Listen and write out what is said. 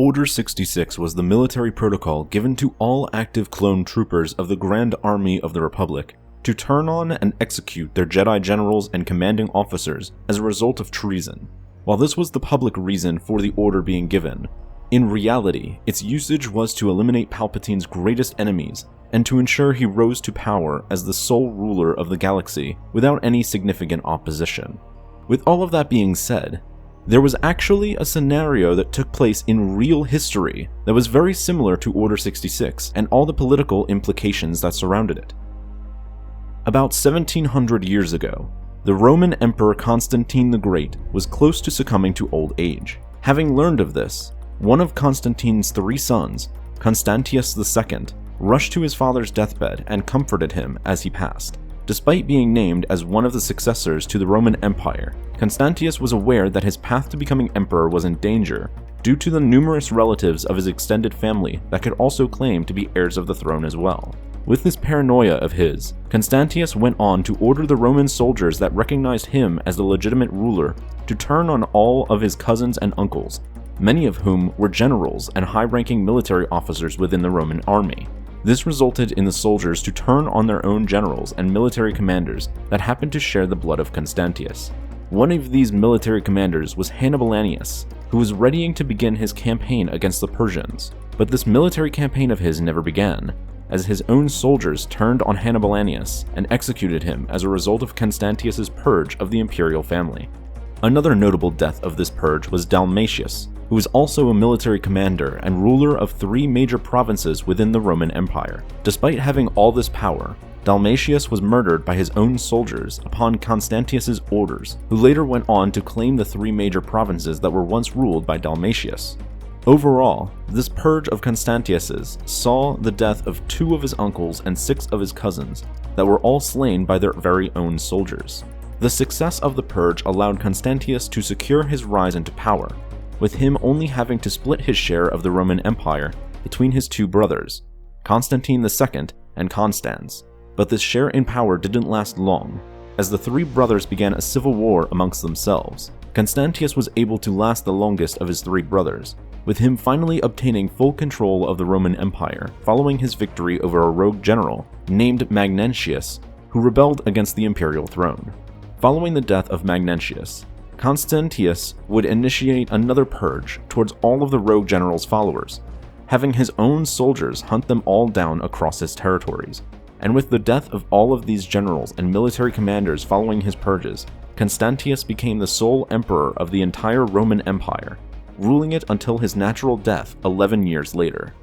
Order 66 was the military protocol given to all active clone troopers of the Grand Army of the Republic to turn on and execute their Jedi generals and commanding officers as a result of treason. While this was the public reason for the order being given, in reality, its usage was to eliminate Palpatine's greatest enemies and to ensure he rose to power as the sole ruler of the galaxy without any significant opposition. With all of that being said, there was actually a scenario that took place in real history that was very similar to Order 66 and all the political implications that surrounded it. About 1700 years ago, the Roman Emperor Constantine the Great was close to succumbing to old age. Having learned of this, one of Constantine's 3 sons, Constantius II, rushed to his father's deathbed and comforted him as he passed. Despite being named as one of the successors to the Roman Empire, Constantius was aware that his path to becoming emperor was in danger due to the numerous relatives of his extended family that could also claim to be heirs of the throne as well. With this paranoia of his, Constantius went on to order the Roman soldiers that recognized him as the legitimate ruler to turn on all of his cousins and uncles, many of whom were generals and high-ranking military officers within the Roman army. This resulted in the soldiers to turn on their own generals and military commanders that happened to share the blood of Constantius. One of these military commanders was Hannibal, who was readying to begin his campaign against the Persians. But this military campaign of his never began, as his own soldiers turned on Hannibal and executed him as a result of Constantius's purge of the imperial family. Another notable death of this purge was Dalmatius, who was also a military commander and ruler of 3 major provinces within the Roman Empire. Despite having all this power, Dalmatius was murdered by his own soldiers upon Constantius's orders, who later went on to claim the 3 major provinces that were once ruled by Dalmatius. Overall, this purge of Constantius's saw the death of 2 of his uncles and 6 of his cousins that were all slain by their very own soldiers. The success of the purge allowed Constantius to secure his rise into power, with him only having to split his share of the Roman Empire between his 2 brothers, Constantine II and Constans. But this share in power didn't last long, as the 3 brothers began a civil war amongst themselves. Constantius was able to last the longest of his 3 brothers, with him finally obtaining full control of the Roman Empire following his victory over a rogue general named Magnentius, who rebelled against the imperial throne. Following the death of Magnentius, Constantius would initiate another purge towards all of the rogue general's followers, having his own soldiers hunt them all down across his territories. And with the death of all of these generals and military commanders following his purges, Constantius became the sole emperor of the entire Roman Empire, ruling it until his natural death 11 years later.